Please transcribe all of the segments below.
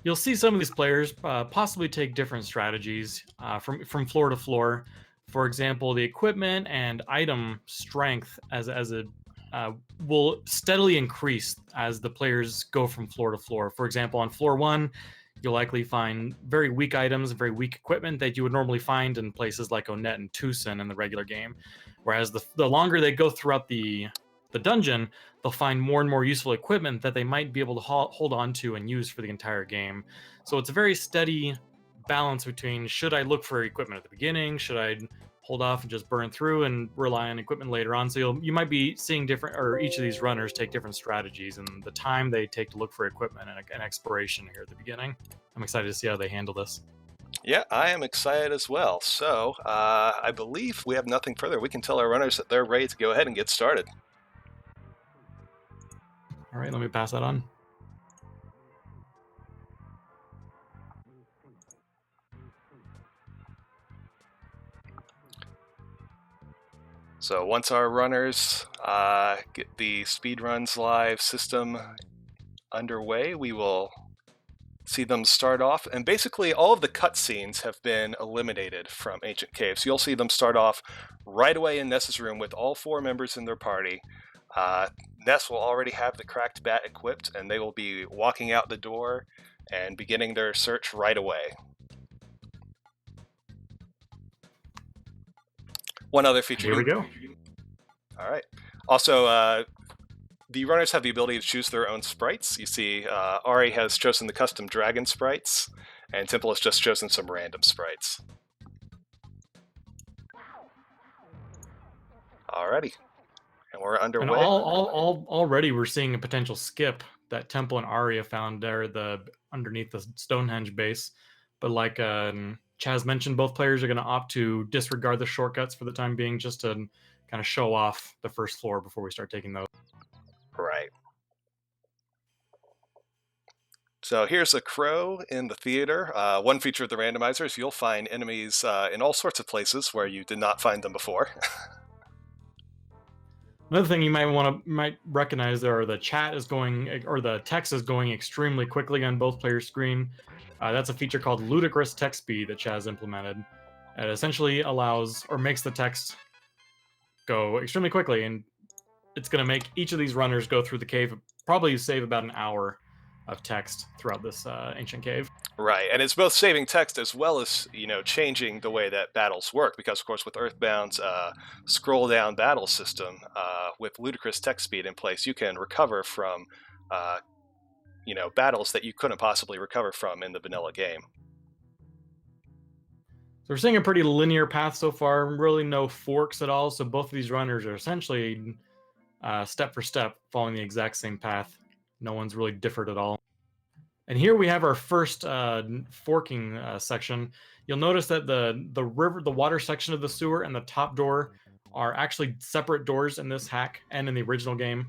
You'll see some of these players possibly take different strategies from floor to floor. For example, the equipment and item strength as a uh, will steadily increase as the players go from floor to floor. For example, on floor one, you'll likely find very weak items, very weak equipment that you would normally find in places like Onet and Tucson in the regular game. Whereas the longer they go throughout the dungeon, they'll find more and more useful equipment that they might be able to hold on to and use for the entire game. So it's a very steady balance between should I look for equipment at the beginning, should I hold off and just burn through and rely on equipment later on. So you might be seeing different, or each of these runners take different strategies and the time they take to look for equipment and exploration here at the beginning. I'm excited to see how they handle this. Yeah, I am excited as well. So I believe we have nothing further. We can tell our runners that they're ready to go ahead and get started. All right, let me pass that on. So once our runners get the Speedruns Live system underway, we will see them start off. And basically all of the cutscenes have been eliminated from Ancient Cave. So you'll see them start off right away in Ness's room with all 4 members in their party. Ness will already have the cracked bat equipped, and they will be walking out the door and beginning their search right away. One other feature. Here we go. All right. Also, the runners have the ability to choose their own sprites. You see, Ari has chosen the custom dragon sprites, and lltemple has just chosen some random sprites. Alrighty. And we're underway. And already we're seeing a potential skip that lltemple and Arya found there underneath the Stonehenge base. But like Chaz mentioned, both players are going to opt to disregard the shortcuts for the time being, just to kind of show off the first floor before we start taking those. Right. So here's a crow in the theater. One feature of the randomizer is you'll find enemies in all sorts of places where you did not find them before. Another thing you might recognize there are the chat is going, or the text is going extremely quickly on both players' screen. That's a feature called ludicrous text speed that Chaz implemented. It essentially allows or makes the text go extremely quickly, and it's going to make each of these runners go through the cave, probably save about an hour of text throughout this ancient cave. Right, and it's both saving text as well as, changing the way that battles work, because of course with Earthbound's scroll down battle system, with ludicrous text speed in place, you can recover from battles that you couldn't possibly recover from in the vanilla game. So we're seeing a pretty linear path so far, really no forks at all, so both of these runners are essentially step for step following the exact same path. No one's really differed at all. And here we have our first forking section. You'll notice that the water section of the sewer and the top door are actually separate doors in this hack and in the original game.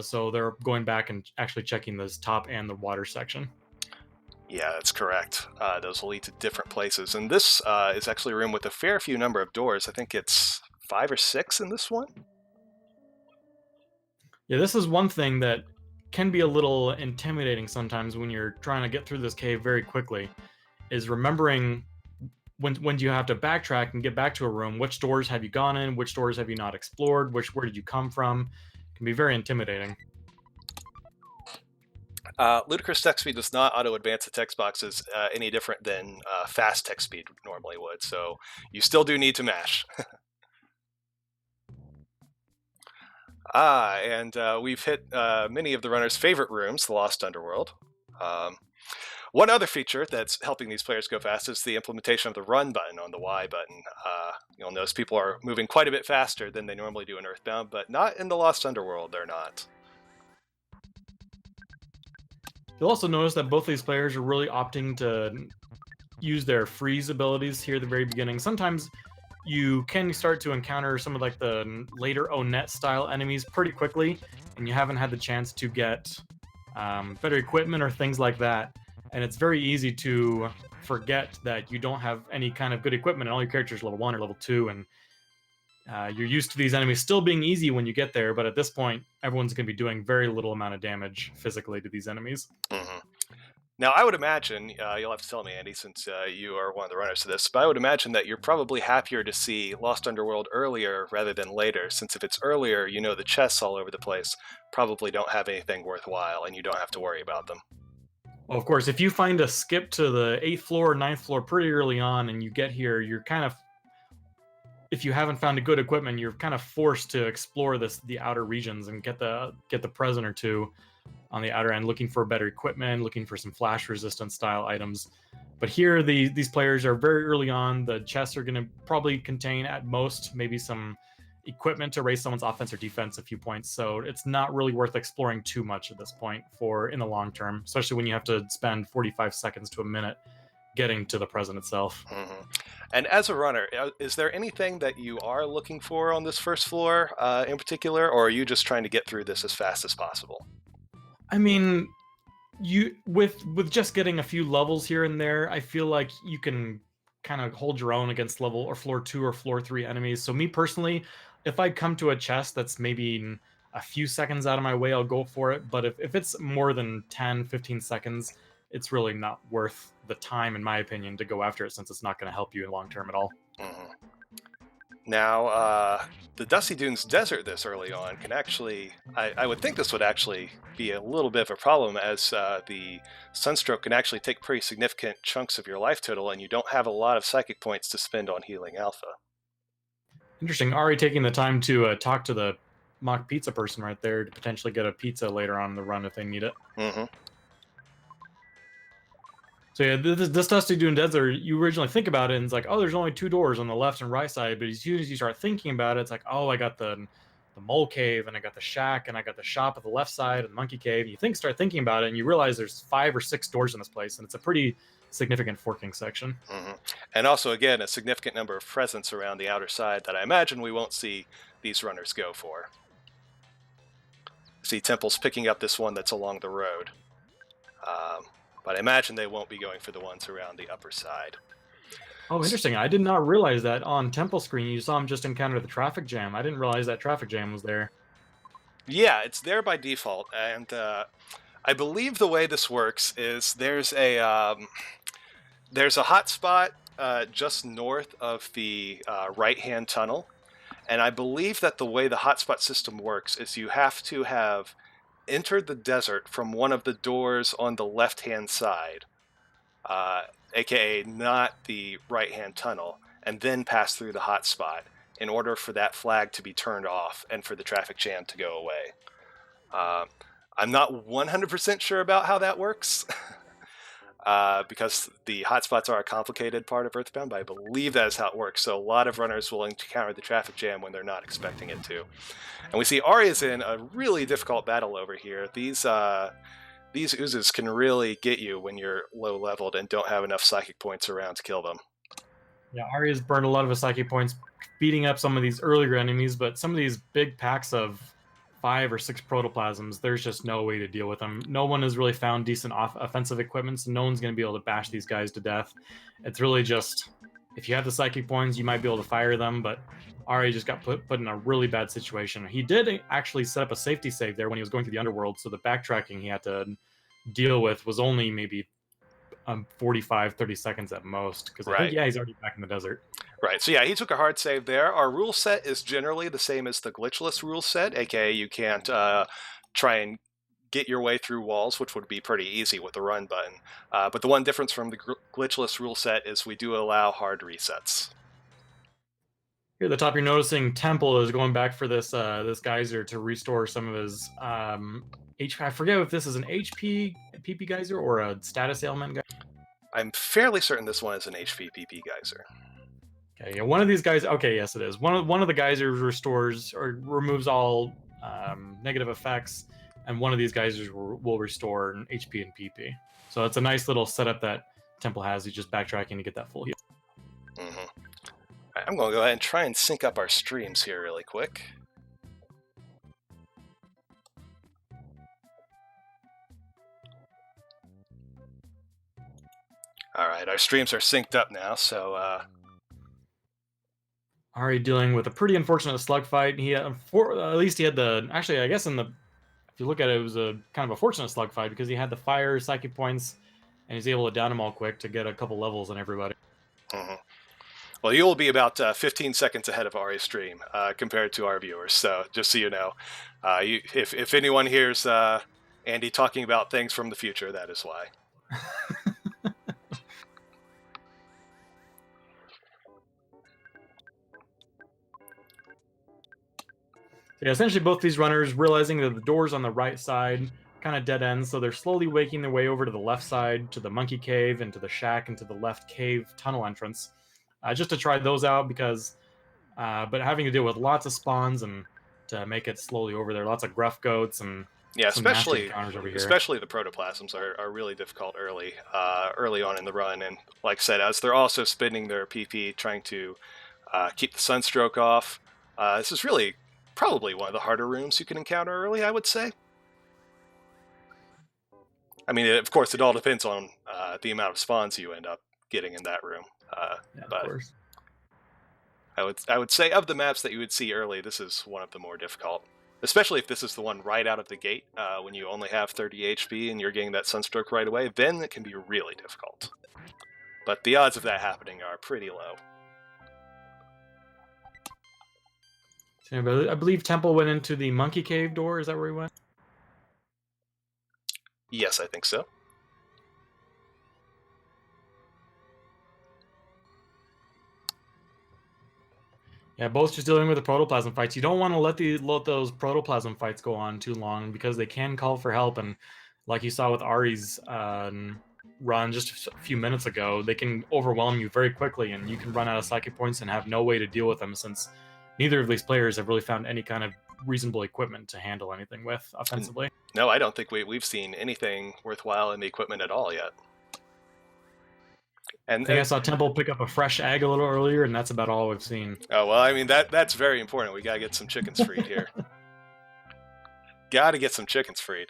So they're going back and actually checking this top and the water section. Yeah, that's correct. Those will lead to different places. And this is actually a room with a fair few number of doors. I think it's 5 or 6 in this one. Yeah, this is one thing that can be a little intimidating sometimes when you're trying to get through this cave very quickly, is remembering when you have to backtrack and get back to a room, which doors have you gone in, which doors have you not explored, where did you come from. It can be very intimidating. Ludicrous text speed does not auto-advance the text boxes any different than fast text speed normally would, so you still do need to mash. And we've hit many of the runners' favorite rooms, the Lost Underworld. One other feature that's helping these players go fast is the implementation of the run button on the Y button. You'll notice people are moving quite a bit faster than they normally do in Earthbound, but not in the Lost Underworld, they're not. You'll also notice that both these players are really opting to use their freeze abilities here at the very beginning. Sometimes you can start to encounter some of like the later Onet style enemies pretty quickly, and you haven't had the chance to get better equipment or things like that. And it's very easy to forget that you don't have any kind of good equipment and all your characters are level 1 or level 2, and you're used to these enemies still being easy when you get there, but at this point, everyone's going to be doing very little amount of damage physically to these enemies. Mm-hmm. Now, I would imagine, you'll have to tell me, Andy, since you are one of the runners to this, but I would imagine that you're probably happier to see Lost Underworld earlier rather than later, since if it's earlier, you know the chests all over the place probably don't have anything worthwhile, and you don't have to worry about them. Well, of course, if you find a skip to the 8th floor or 9th floor pretty early on and you get here, you're kind of, if you haven't found a good equipment, you're kind of forced to explore the outer regions and get the present or two on the outer end, looking for better equipment, looking for some flash resistant style items. But here, these players are very early on. The chests are going to probably contain at most maybe some equipment to raise someone's offense or defense a few points. So it's not really worth exploring too much at this point for in the long term, especially when you have to spend 45 seconds to a minute getting to the present itself. Hmm. And as a runner, is there anything that you are looking for on this first floor in particular, or are you just trying to get through this as fast as possible? I mean, you with just getting a few levels here and there, I feel like you can kind of hold your own against level or floor 2 or floor 3 enemies. So me personally, if I come to a chest that's maybe a few seconds out of my way, I'll go for it. But if it's more than 10, 15 seconds, it's really not worth the time, in my opinion, to go after it, since it's not going to help you in long term at all. Hmm. Now, the Dusty Dunes Desert this early on can actually, I would think this would actually be a little bit of a problem, as the Sunstroke can actually take pretty significant chunks of your life total, and you don't have a lot of psychic points to spend on healing Alpha. Interesting. Ari taking the time to talk to the mock pizza person right there to potentially get a pizza later on in the run if they need it. Hmm. So yeah, this Dusty Dune Desert, you originally think about it and it's like, oh, there's only 2 doors on the left and right side. But as soon as you start thinking about it, it's like, oh, I got the mole cave and I got the shack and I got the shop at the left side and the monkey cave. And you start thinking about it and you realize there's 5 or 6 doors in this place, and it's a pretty significant forking section. Hmm. And also, again, a significant number of presents around the outer side that I imagine we won't see these runners go for. See temples picking up this one that's along the road. But I imagine they won't be going for the ones around the upper side. Oh, interesting. I did not realize that on Temple screen you saw him just encounter the traffic jam. I didn't realize that traffic jam was there. Yeah, it's there by default, and I believe the way this works is there's a hotspot just north of the right-hand tunnel, and I believe that the way the hotspot system works is you have to have entered the desert from one of the doors on the left-hand side, aka not the right-hand tunnel, and then pass through the hotspot in order for that flag to be turned off and for the traffic jam to go away. I'm not 100% sure about how that works, because the hotspots are a complicated part of Earthbound, but I believe that is how it works. So a lot of runners will encounter the traffic jam when they're not expecting it to. And we see Ari is in a really difficult battle over here. These oozes can really get you when you're low leveled and don't have enough psychic points around to kill them. Yeah, Arya's burned a lot of his psychic points beating up some of these earlier enemies, but some of these big packs of 5 or 6 protoplasms, there's just no way to deal with them. No one has really found decent offensive equipment, so no one's going to be able to bash these guys to death. It's really just, if you have the psychic points, you might be able to fire them, but Arya just got put in a really bad situation. He did actually set up a safety save there when he was going through the underworld, so the backtracking he had to deal with was only maybe 45, 30 seconds at most, because I think, yeah, he's already back in the desert. Right, so yeah, he took a hard save there. Our rule set is generally the same as the glitchless rule set, aka you can't try and get your way through walls, which would be pretty easy with the run button. But the one difference from the glitchless rule set is we do allow hard resets. Here at the top, you're noticing Temple is going back for this this geyser to restore some of his HP. I forget if this is an HP PP geyser or a status ailment geyser. I'm fairly certain this one is an HP PP geyser. Okay, yeah, one of these guys. Okay, yes, it is. One of the geysers restores or removes all negative effects, and one of these geysers will restore an HP and PP. So it's a nice little setup that Temple has. He's just backtracking to get that full heal. Mm-hmm. Right, I'm going to go ahead and try and sync up our streams here really quick. All right, our streams are synced up now, so Ari dealing with a pretty unfortunate slug fight. He had, at least he had the, actually, I guess if you look at it, it was a kind of a fortunate slug fight because he had the fire psychic points and he's able to down them all quick to get a couple levels on everybody. Mm-hmm. Well, you will be about 15 seconds ahead of Ari's stream compared to our viewers. So just so you know, if anyone hears Andy talking about things from the future, that is why. Yeah, essentially both these runners realizing that the doors on the right side kind of dead ends, so they're slowly making their way over to the left side, to the monkey cave, and to the shack, and to the left cave tunnel entrance, just to try those out because, but having to deal with lots of spawns and to make it slowly over there, lots of gruff goats and some nasty encounters over here. Especially the protoplasms are really difficult early on in the run, and like I said, as they're also spending their PP trying to keep the sunstroke off, this is really probably one of the harder rooms you can encounter early, I would say. I mean, of course, it all depends on the amount of spawns you end up getting in that room. Yeah, but of course. I would say of the maps that you would see early, this is one of the more difficult. Especially if this is the one right out of the gate, when you only have 30 HP and you're getting that sunstroke right away, then it can be really difficult. But the odds of that happening are pretty low. I believe Temple went into the monkey cave door. Is that where he went? Yes, I think so. Yeah, both just dealing with the protoplasm fights. You don't want to let those protoplasm fights go on too long because they can call for help. And like you saw with Ari's run just a few minutes ago, they can overwhelm you very quickly, and you can run out of psychic points and have no way to deal with them since neither of these players have really found any kind of reasonable equipment to handle anything with offensively. No, I don't think we've seen anything worthwhile in the equipment at all yet. And I think I saw Temple pick up a fresh egg a little earlier, and that's about all we've seen. Oh, well, I mean, that's very important. We got to get some chickens freed here. Got to get some chickens freed.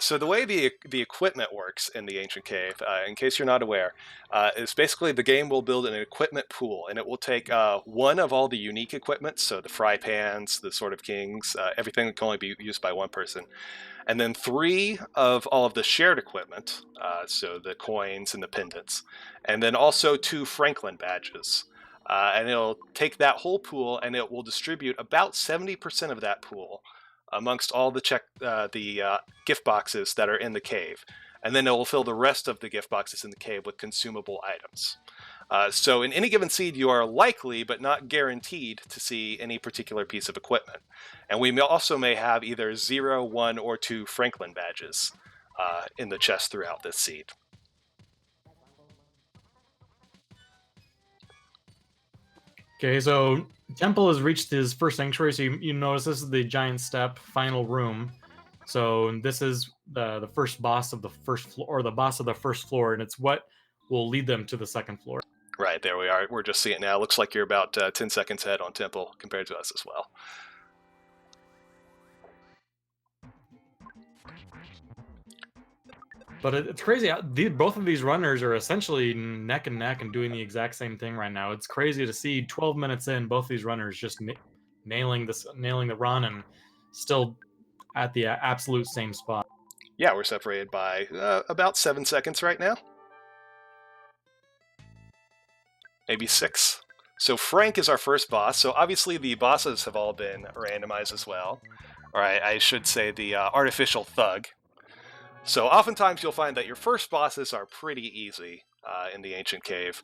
So the way the equipment works in the Ancient Cave, in case you're not aware, is basically the game will build an equipment pool, and it will take one of all the unique equipment, so the fry pans, the Sword of Kings, everything that can only be used by one person, and then 3 of all of the shared equipment, so the coins and the pendants, and then also 2 Franklin badges. And it'll take that whole pool, and it will distribute about 70% of that pool amongst all the gift boxes that are in the cave, and then it will fill the rest of the gift boxes in the cave with consumable items. So in any given seed, you are likely but not guaranteed to see any particular piece of equipment, and we also may have either 0, 1, or 2 Franklin badges in the chest throughout this seed. Okay, so Temple has reached his first sanctuary, so you notice this is the giant step final room. So this is the first boss of the first floor, or the boss of the first floor, and it's what will lead them to the second floor. Right, there we are. We're just seeing it now. Looks like you're about 10 seconds ahead on Temple compared to us as well. But it's crazy. Both of these runners are essentially neck and neck and doing the exact same thing right now. It's crazy to see 12 minutes in, both these runners just nailing the run and still at the absolute same spot. Yeah, we're separated by about 7 seconds right now. Maybe 6. So Frank is our first boss. So obviously the bosses have all been randomized as well. Or I should say the artificial thug. So oftentimes you'll find that your first bosses are pretty easy in the Ancient Cave.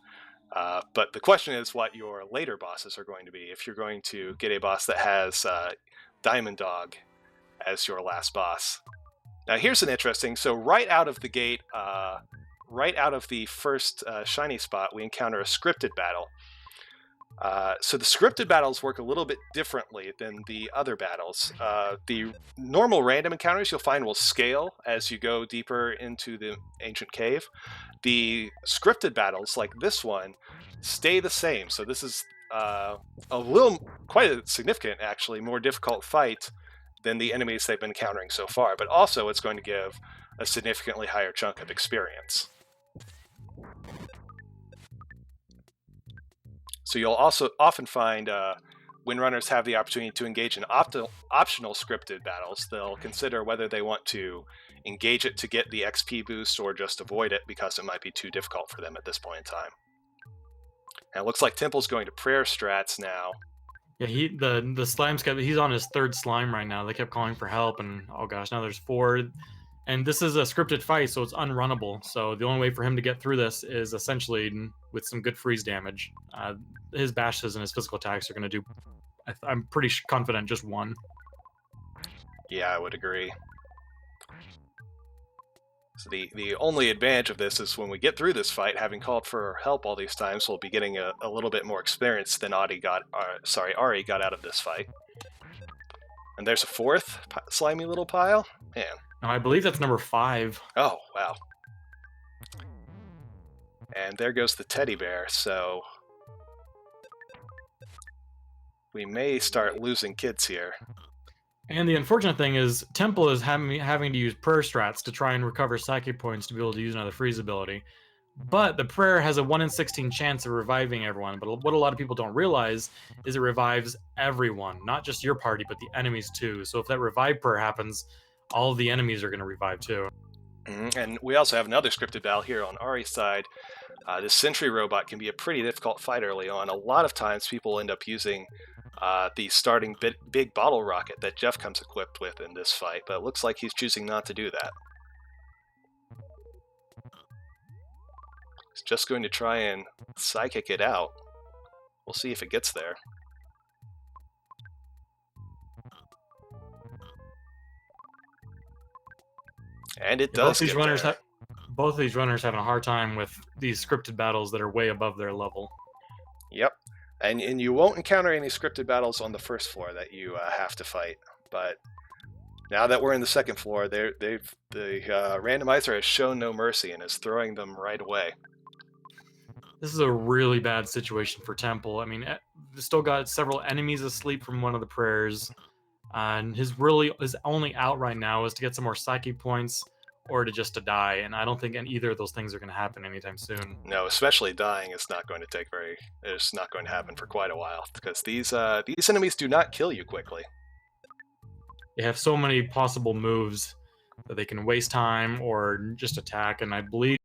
But the question is what your later bosses are going to be. If you're going to get a boss that has Diamond Dog as your last boss. Now here's an interesting, so right out of the gate, right out of the first shiny spot, we encounter a scripted battle. So the scripted battles work a little bit differently than the other battles. The normal random encounters you'll find will scale as you go deeper into the Ancient Cave. The scripted battles, like this one, stay the same. So this is quite a significant, actually, more difficult fight than the enemies they've been encountering so far. But also it's going to give a significantly higher chunk of experience. So you'll also often find when runners have the opportunity to engage in optional scripted battles, they'll consider whether they want to engage it to get the XP boost or just avoid it because it might be too difficult for them at this point in time. And it looks like Temple's going to prayer strats now. Yeah, the slime's he's on his third slime right now. They kept calling for help, and oh gosh, now there's 4. And this is a scripted fight, so it's unrunnable. So the only way for him to get through this is essentially with some good freeze damage. His bashes and his physical attacks are going to do, I'm pretty confident, just 1. Yeah, I would agree. So the only advantage of this is when we get through this fight, having called for help all these times, we'll be getting a little bit more experience than Ari got out of this fight. And there's a 4th slimy little pile. Man. No, I believe that's number 5. Oh, wow. And there goes the teddy bear, so we may start losing kids here. And the unfortunate thing is, Temple is having to use prayer strats to try and recover psychic points to be able to use another freeze ability. But the prayer has a 1 in 16 chance of reviving everyone. But what a lot of people don't realize is it revives everyone, not just your party, but the enemies too. So if that revive prayer happens, all of the enemies are going to revive too. And we also have another scripted battle here on Ari's side. This sentry robot can be a pretty difficult fight early on. A lot of times people end up using the starting big bottle rocket that Jeff comes equipped with in this fight, but it looks like he's choosing not to do that. He's just going to try and psychic it out. We'll see if it gets there. And it does. Both of these runners having a hard time with these scripted battles that are way above their level. Yep. And you won't encounter any scripted battles on the first floor that you have to fight. But now that we're in the second floor, the randomizer has shown no mercy and is throwing them right away. This is a really bad situation for Temple. I mean, still got several enemies asleep from one of the prayers. And his only out right now is to get some more psyche points or to die, and I don't think either of those things are going to happen anytime soon. No, especially dying is not going to it's not going to happen for quite a while, because these enemies do not kill you quickly. They have so many possible moves that they can waste time or just attack, and I believe